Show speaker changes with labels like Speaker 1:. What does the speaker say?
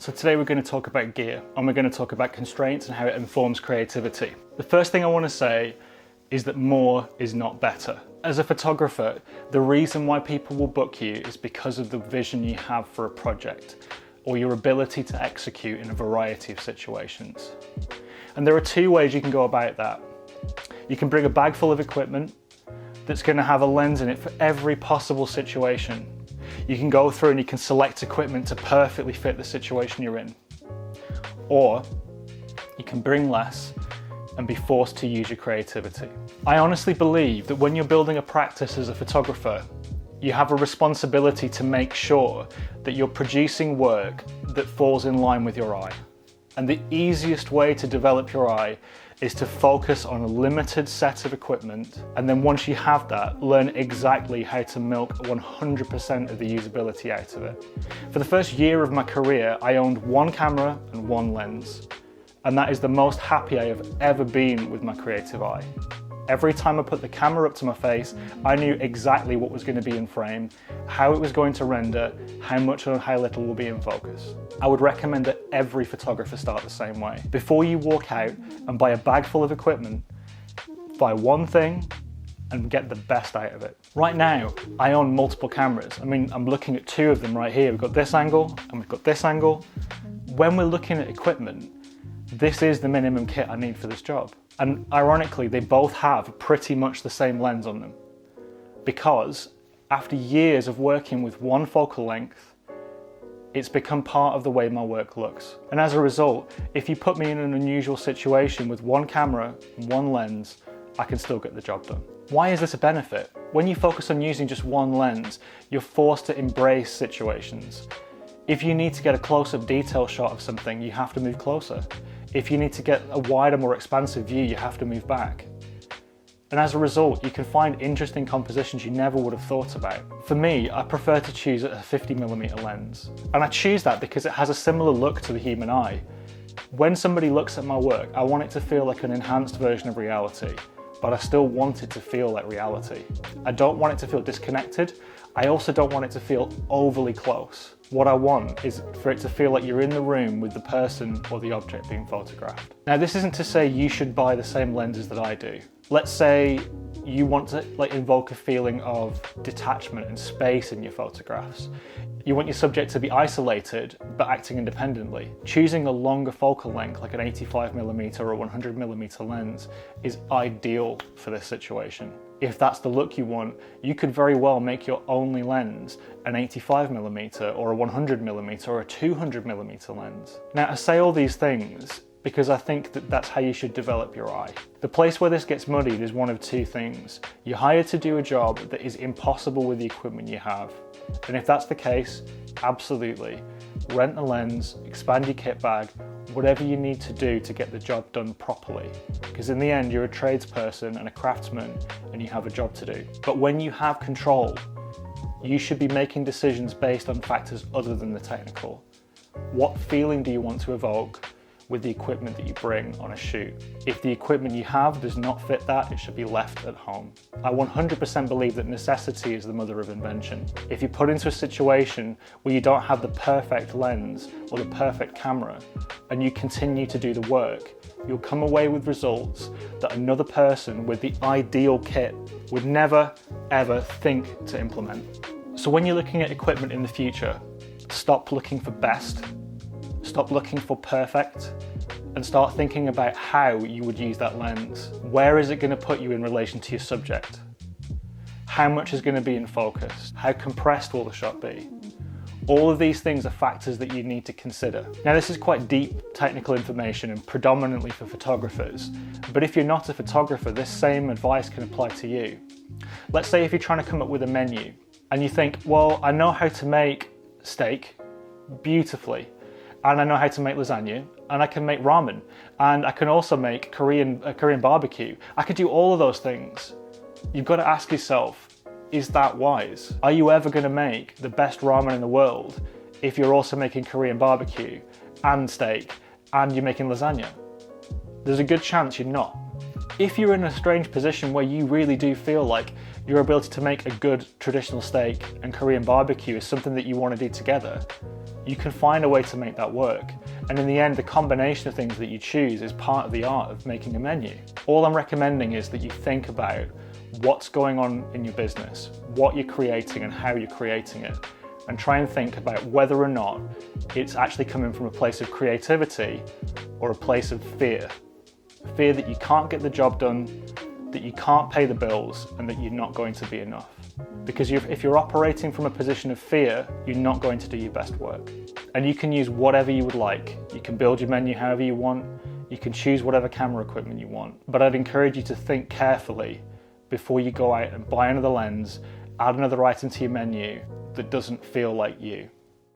Speaker 1: So today we're going to talk about gear, and we're going to talk about constraints and how it informs creativity. The first thing I want to say is that more is not better. As a photographer, the reason why people will book you is because of the vision you have for a project, or your ability to execute in a variety of situations. And there are two ways you can go about that. You can bring a bag full of equipment that's going to have a lens in it for every possible situation. You can go through and you can select equipment to perfectly fit the situation you're in. Or you can bring less and be forced to use your creativity. I honestly believe that when you're building a practice as a photographer, you have a responsibility to make sure that you're producing work that falls in line with your eye. And the easiest way to develop your eye is to focus on a limited set of equipment, and then once you have that, learn exactly how to milk 100% of the usability out of it. For the first year of my career, I owned one camera and one lens, and that is the most happy I have ever been with my creative eye. Every time I put the camera up to my face, I knew exactly what was going to be in frame, how it was going to render, how much or how little will be in focus. I would recommend that every photographer start the same way. Before you walk out and buy a bag full of equipment, buy one thing and get the best out of it. Right now, I own multiple cameras. I mean, I'm looking at two of them right here. We've got this angle and we've got this angle. When we're looking at equipment, this is the minimum kit I need for this job. And ironically, they both have pretty much the same lens on them, because after years of working with one focal length, it's become part of the way my work looks. And as a result, if you put me in an unusual situation with one camera and one lens, I can still get the job done. Why is this a benefit? When you focus on using just one lens, you're forced to embrace situations. If you need to get a close-up detail shot of something, you have to move closer. If you need to get a wider, more expansive view, you have to move back. And as a result, you can find interesting compositions you never would have thought about. For me, I prefer to choose a 50mm lens. And I choose that because it has a similar look to the human eye. When somebody looks at my work, I want it to feel like an enhanced version of reality, but I still want it to feel like reality. I don't want it to feel disconnected. I also don't want it to feel overly close. What I want is for it to feel like you're in the room with the person or the object being photographed. Now, this isn't to say you should buy the same lenses that I do. Let's say you want to invoke a feeling of detachment and space in your photographs. You want your subject to be isolated but acting independently. Choosing a longer focal length like an 85mm or a 100mm lens is ideal for this situation. If that's the look you want, you could very well make your only lens an 85mm or a 100mm or a 200mm lens. Now, I say all these things because I think that that's how you should develop your eye. The place where this gets muddied is one of two things. You're hired to do a job that is impossible with the equipment you have. And if that's the case, absolutely. Rent a lens, expand your kit bag, whatever you need to do to get the job done properly. Because in the end, you're a tradesperson and a craftsman and you have a job to do. But when you have control, you should be making decisions based on factors other than the technical. What feeling do you want to evoke with the equipment that you bring on a shoot? If the equipment you have does not fit that, it should be left at home. I 100% believe that necessity is the mother of invention. If you're put into a situation where you don't have the perfect lens or the perfect camera, and you continue to do the work, you'll come away with results that another person with the ideal kit would never, ever think to implement. So when you're looking at equipment in the future, stop looking for best, stop looking for perfect, and start thinking about how you would use that lens. Where is it going to put you in relation to your subject? How much is going to be in focus? How compressed will the shot be? All of these things are factors that you need to consider. Now, this is quite deep technical information and predominantly for photographers, but if you're not a photographer, this same advice can apply to you. Let's say if you're trying to come up with a menu and you think, well, I know how to make steak beautifully, and I know how to make lasagna, and I can make ramen, and I can also make Korean barbecue. I could do all of those things. You've got to ask yourself, is that wise? Are you ever going to make the best ramen in the world if you're also making Korean barbecue and steak and you're making lasagna? There's a good chance you're not. If you're in a strange position where you really do feel like your ability to make a good traditional steak and Korean barbecue is something that you want to do together, you can find a way to make that work. And in the end, the combination of things that you choose is part of the art of making a menu. All I'm recommending is that you think about what's going on in your business, what you're creating and how you're creating it, and try and think about whether or not it's actually coming from a place of creativity or a place of fear. Fear that you can't get the job done, that you can't pay the bills, and that you're not going to be enough. Because if you're operating from a position of fear, you're not going to do your best work. And you can use whatever you would like. You can build your menu however you want. You can choose whatever camera equipment you want. But I'd encourage you to think carefully before you go out and buy another lens, add another item to your menu that doesn't feel like you.